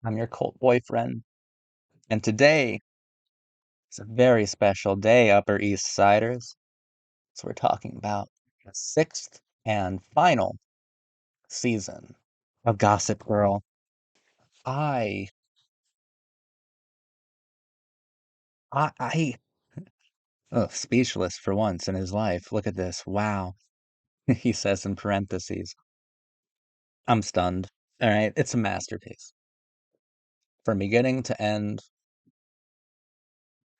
I'm your cult boyfriend, and today is a very special day, Upper East Siders. So we're talking about the sixth and final season of Gossip Girl. I, I, speechless for once in his life. Look at this. Wow, he says in parentheses. I'm stunned. All right, it's a masterpiece from beginning to end.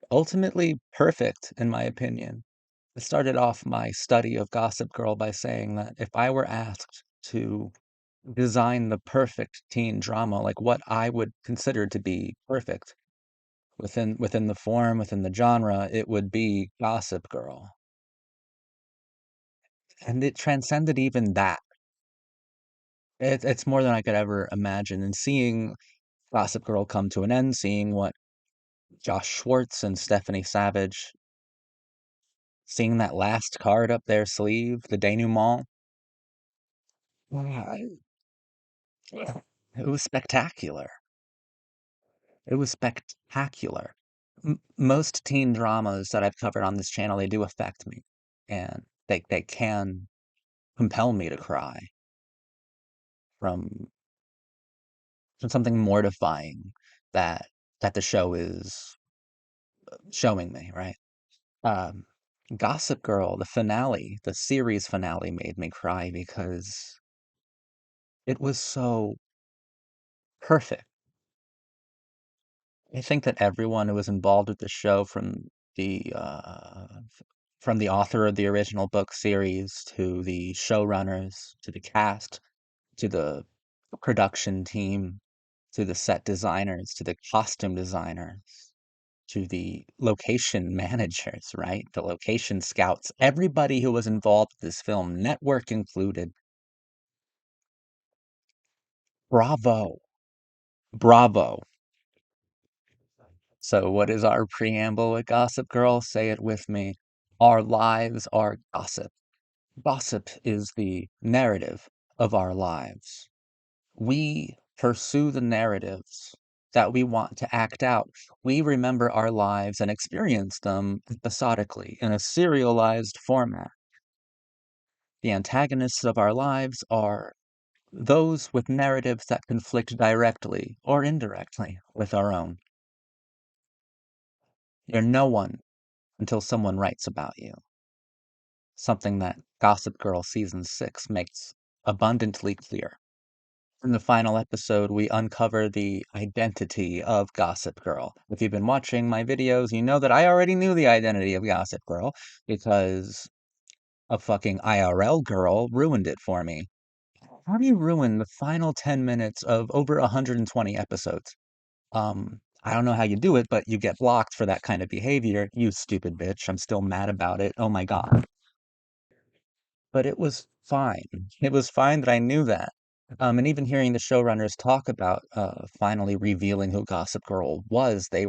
Ultimately perfect, in my opinion. I started off my study of Gossip Girl by saying that if I were asked to design the perfect teen drama, like what I would consider to be perfect within the form, within the genre, it would be Gossip Girl. And it transcended even that. It's more than I could ever imagine. And seeing Gossip Girl come to an end, seeing what Josh Schwartz and Stephanie Savage, seeing that last card up their sleeve, the denouement, ah, it was spectacular. It was spectacular. Most teen dramas that I've covered on this channel, they do affect me, and they can compel me to cry from from something mortifying that that the show is showing me, right? Um, Gossip Girl, the finale, the series finale made me cry because it was so perfect. I think that everyone who was involved with the show, from the author of the original book series to the showrunners to the cast to the production team to the set designers to the costume designers to the location managers, right? The location scouts, everybody who was involved with this film, network included. Bravo. Bravo. So, what is our preamble with Gossip Girl? Say it with me. Our lives are gossip. Gossip is the narrative of our lives. We pursue the narratives that we want to act out. We remember our lives and experience them episodically in a serialized format. The antagonists of our lives are those with narratives that conflict directly or indirectly with our own. You're no one until someone writes about you. Something that Gossip Girl Season 6 makes abundantly clear. In the final episode, we uncover the identity of Gossip Girl. If you've been watching my videos, you know that I already knew the identity of Gossip Girl because a fucking IRL girl ruined it for me. How do you ruin the final 10 minutes of over 120 episodes? I don't know how you do it, but you get blocked for that kind of behavior. You stupid bitch. I'm still mad about it. Oh my God. But it was fine. It was fine that I knew that. And even hearing the showrunners talk about finally revealing who Gossip Girl was, they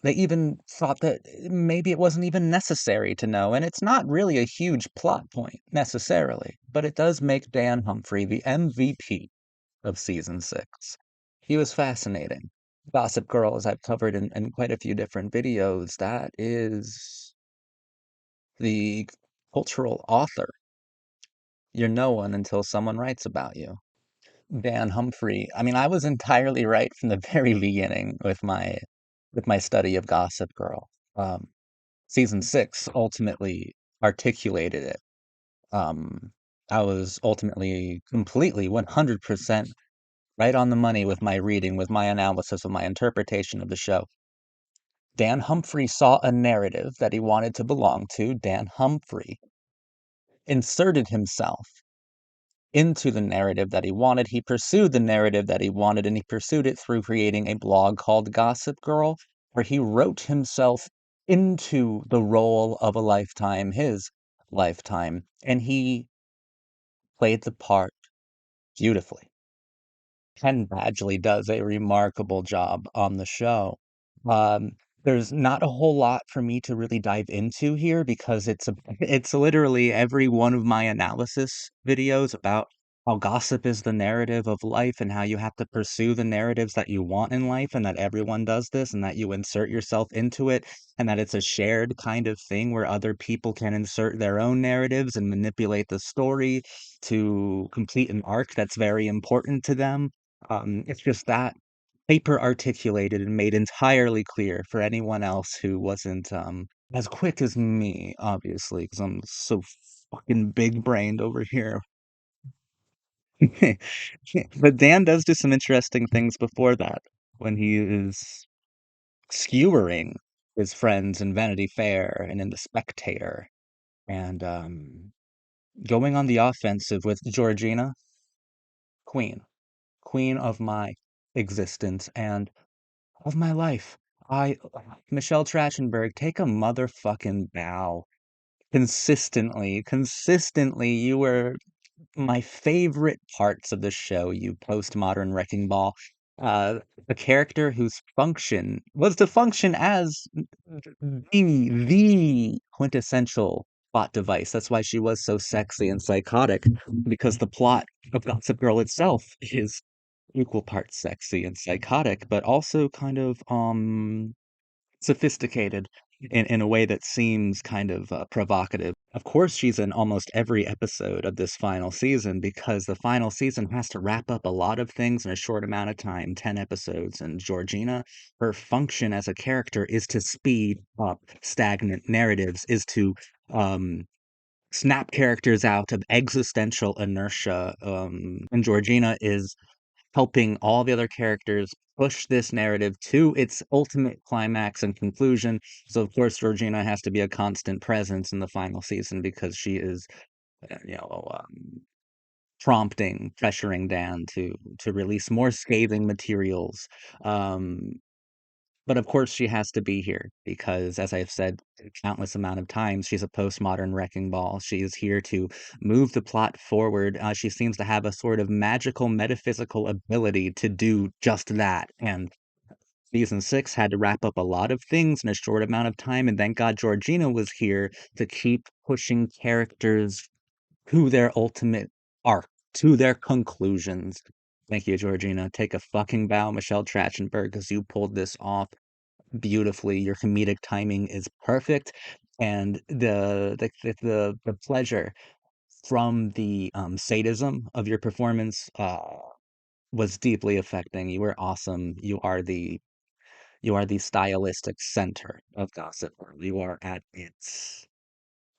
even thought that maybe it wasn't even necessary to know. And it's not really a huge plot point necessarily, but it does make Dan Humphrey the MVP of season 6. He was fascinating. Gossip Girl, as I've covered in quite a few different videos, that is the cultural author. You're no one until someone writes about you. Dan Humphrey. I mean, I was entirely right from the very beginning with my study of Gossip Girl. Season 6 ultimately articulated it. Um, I was ultimately completely 100% right on the money with my reading, with my analysis, with my interpretation of the show. Dan Humphrey saw a narrative that he wanted to belong to. Dan Humphrey inserted himself into the narrative that he wanted. He pursued the narrative that he wanted, and he pursued it through creating a blog called Gossip Girl, where he wrote himself into the role of a lifetime, his lifetime, and he played the part beautifully. Ken Badgley does a remarkable job on the show. Um, there's not a whole lot for me to really dive into here because it's literally every one of my analysis videos about how gossip is the narrative of life and how you have to pursue the narratives that you want in life and that everyone does this and that you insert yourself into it and that it's a shared kind of thing where other people can insert their own narratives and manipulate the story to complete an arc that's very important to them. It's just that hyper articulated and made entirely clear for anyone else who wasn't as quick as me, obviously, because I'm so fucking big brained over here. But Dan does do some interesting things before that when he is skewering his friends in Vanity Fair and in The Spectator and going on the offensive with Georgina, queen, queen of my existence and of my life. I, Michelle Trachtenberg, take a motherfucking bow. Consistently, you were my favorite parts of the show, you postmodern wrecking ball. Uh, a character whose function was to function as the quintessential plot device. That's why she was so sexy and psychotic, because the plot of Gossip Girl itself is equal parts sexy and psychotic, but also kind of sophisticated in a way that seems kind of provocative. Of course, she's in almost every episode of this final season because the final season has to wrap up a lot of things in a short amount of time, 10 episodes. And Georgina, her function as a character is to speed up stagnant narratives, is to um, snap characters out of existential inertia. And Georgina is helping all the other characters push this narrative to its ultimate climax and conclusion. So of course Georgina has to be a constant presence in the final season because she is, you know, prompting, pressuring Dan to release more scathing materials. Um, but of course she has to be here because, as I've said countless amount of times, she's a postmodern wrecking ball. She is here to move the plot forward. She seems to have a sort of magical, metaphysical ability to do just that. And season six had to wrap up a lot of things in a short amount of time. And thank God Georgina was here to keep pushing characters to their ultimate arc, to their conclusions. Thank you, Georgina. Take a fucking bow, Michelle Trachtenberg, because you pulled this off beautifully. Your comedic timing is perfect, and the pleasure from the sadism of your performance was deeply affecting. You were awesome. You are the stylistic center of Gossip Girl. You are at its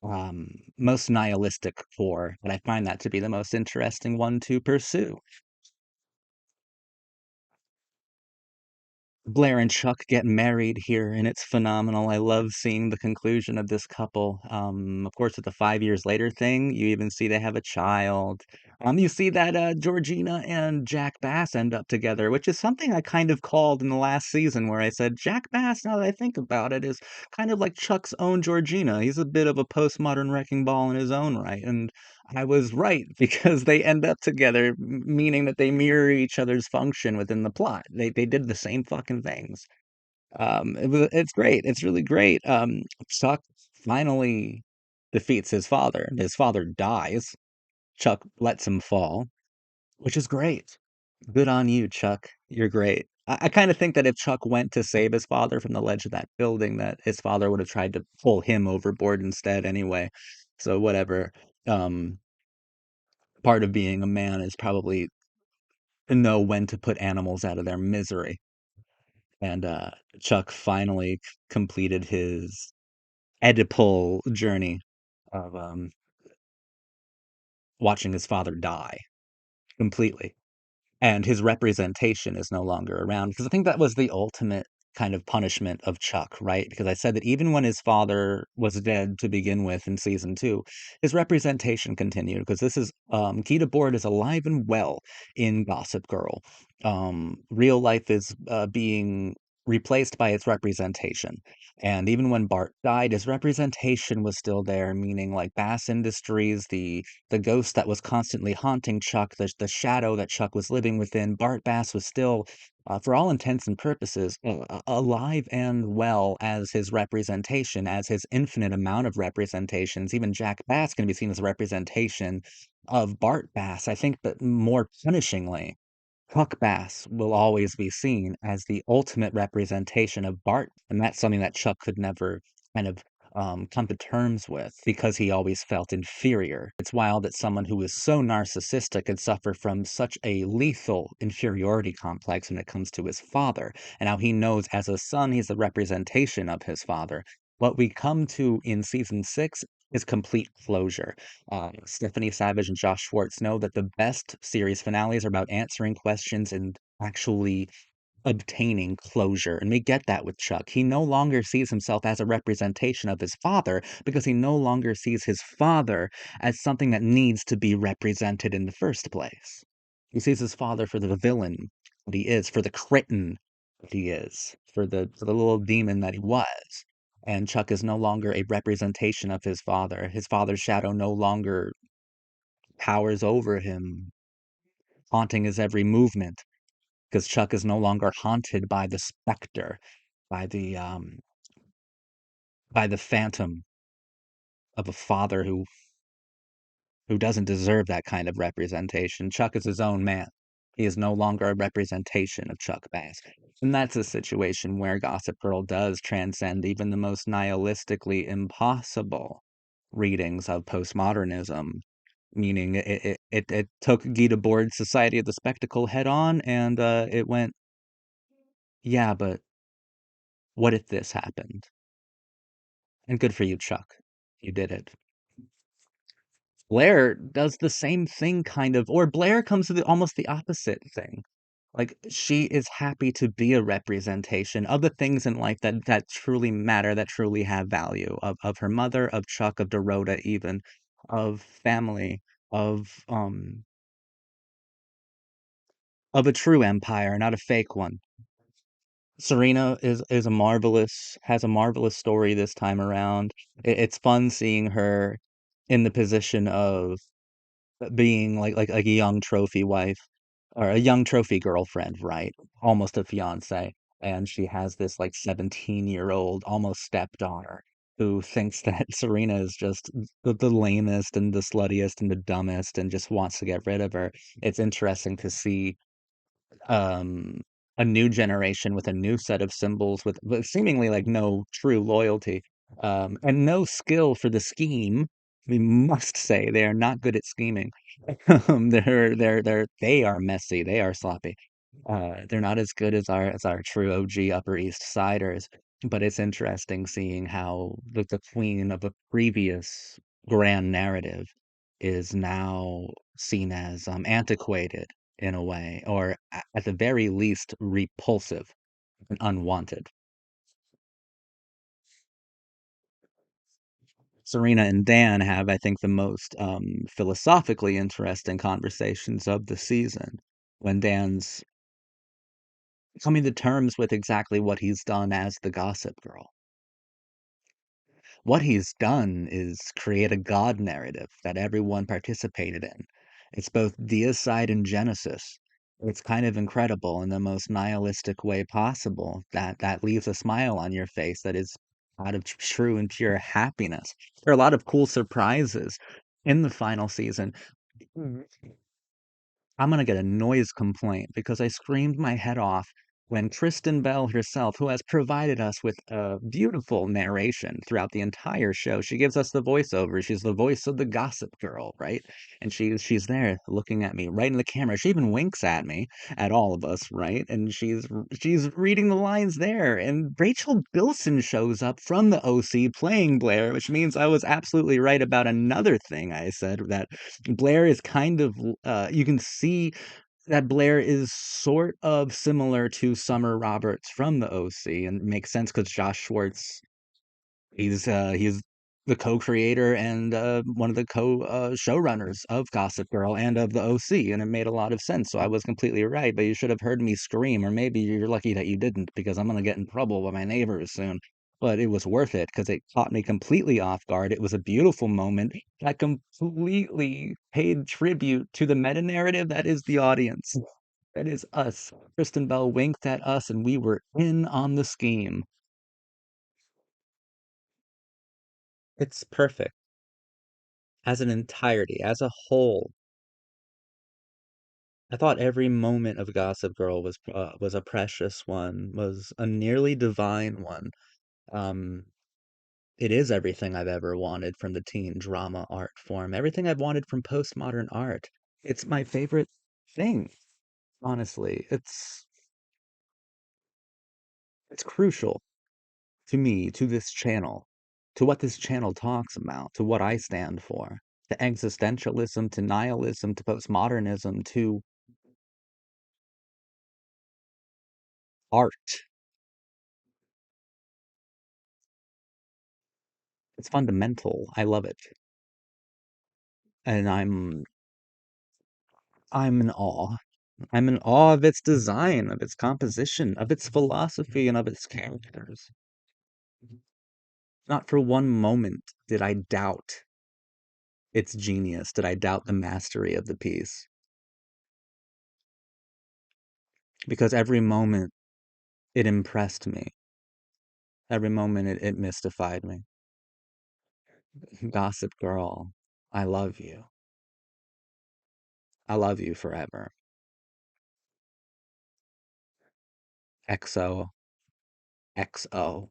most nihilistic core, and I find that to be the most interesting one to pursue. Blair and Chuck get married here, and it's phenomenal. I love seeing the conclusion of this couple. Of course, with the 5 years later thing, you even see they have a child. You see that Georgina and Jack Bass end up together, which is something I kind of called in the last season, where I said Jack Bass, now that I think about it, is kind of like Chuck's own Georgina. He's a bit of a postmodern wrecking ball in his own right, and I was right because they end up together, meaning that they mirror each other's function within the plot. They did the same fucking things. It's great. It's really great. Chuck finally defeats his father. His father dies. Chuck lets him fall, which is great. Good on you, Chuck. You're great. I kind of think that if Chuck went to save his father from the ledge of that building, that his father would have tried to pull him overboard instead anyway. So whatever. Um, Part of being a man is probably to know when to put animals out of their misery. And Chuck finally completed his Oedipal journey of watching his father die completely. And his representation is no longer around because I think that was the ultimate kind of punishment of Chuck, right? Because I said that even when his father was dead to begin with in season two, his representation continued because this is Keita Board is alive and well in Gossip Girl. Real life is being replaced by its representation. And even when Bart died, his representation was still there, meaning like Bass Industries, the ghost that was constantly haunting Chuck, the shadow that Chuck was living within, Bart Bass was still, for all intents and purposes, alive and well as his representation, as his infinite amount of representations. Even Jack Bass can be seen as a representation of Bart Bass, I think that more punishingly, Huck Bass will always be seen as the ultimate representation of Bart, and that's something that Chuck could never kind of come to terms with because he always felt inferior. It's wild that someone who is so narcissistic could suffer from such a lethal inferiority complex when it comes to his father, and how he knows as a son he's the representation of his father. What we come to in season six is complete closure. Stephanie Savage and Josh Schwartz know that the best series finales are about answering questions and actually obtaining closure. And we get that with Chuck. He no longer sees himself as a representation of his father because he no longer sees his father as something that needs to be represented in the first place. He sees his father for the villain that he is, for the cretin that he is, for the little demon that he was. And Chuck is no longer a representation of his father. His father's shadow no longer towers over him, haunting his every movement, because Chuck is no longer haunted by the specter, by the phantom of a father who doesn't deserve that kind of representation. Chuck is his own man. He is no longer a representation of Chuck Bass. And that's a situation where Gossip Girl does transcend even the most nihilistically impossible readings of postmodernism, meaning it took Gita Board's Society of the Spectacle head on, and it went, yeah, but what if this happened? And good for you, Chuck. You did it. Blair does the same thing kind of, or Blair comes to the almost the opposite thing. Like she is happy to be a representation of the things in life that truly matter, that truly have value, of her mother, of Chuck, of Dorota even, of family, of of a true empire, not a fake one. Serena is a marvelous has a marvelous story this time around. It's fun seeing her in the position of being like a young trophy wife or a young trophy girlfriend, right? Almost a fiance. And she has this like 17-year-old almost stepdaughter who thinks that Serena is just the lamest and the sluttiest and the dumbest and just wants to get rid of her. It's interesting to see um, a new generation with a new set of symbols with seemingly like no true loyalty, and no skill for the scheme. We must say they are not good at scheming. They are messy. They are sloppy. They're not as good as our true OG Upper East Siders. But it's interesting seeing how the queen of a previous grand narrative is now seen as antiquated in a way, or at the very least repulsive and unwanted. Serena and Dan have, I think, the most philosophically interesting conversations of the season when Dan's coming to terms with exactly what he's done as the Gossip Girl. What he's done is create a God narrative that everyone participated in. It's both deicide and Genesis. It's kind of incredible in the most nihilistic way possible that leaves a smile on your face that is out of true and pure happiness. There are a lot of cool surprises in the final season. Mhm. I'm gonna get a noise complaint because I screamed my head off when Kristen Bell herself, who has provided us with a beautiful narration throughout the entire show, she gives us the voiceover. She's the voice of the Gossip Girl, right? And she's there looking at me right in the camera. She even winks at me, at all of us, right? And she's reading the lines there. And Rachel Bilson shows up from the OC playing Blair, which means I was absolutely right about another thing I said, that Blair is kind of you can see that Blair is sort of similar to Summer Roberts from the OC, and it makes sense because Josh Schwartz, he's the co-creator and one of the showrunners of Gossip Girl and of the OC, and it made a lot of sense. So I was completely right, but you should have heard me scream, or maybe you're lucky that you didn't, because I'm gonna get in trouble with my neighbors soon. But it was worth it because it caught me completely off guard. It was a beautiful moment that completely paid tribute to the meta narrative that is the audience. That is us. Kristen Bell winked at us, and we were in on the scheme. It's perfect. As an entirety, as a whole, I thought every moment of Gossip Girl was a precious one, was a nearly divine one. Um, it is everything I've ever wanted from the teen drama art form, everything I've wanted from postmodern art. It's my favorite thing, honestly. It's crucial to me, to this channel, to what this channel talks about, to what I stand for, to existentialism, to nihilism, to postmodernism, to art. It's fundamental. I love it. And I'm in awe. I'm in awe of its design, of its composition, of its philosophy, and of its characters. Not for one moment did I doubt its genius, did I doubt the mastery of the piece. Because every moment it impressed me. Every moment it mystified me. Gossip Girl, I love you. I love you forever. XO, XO.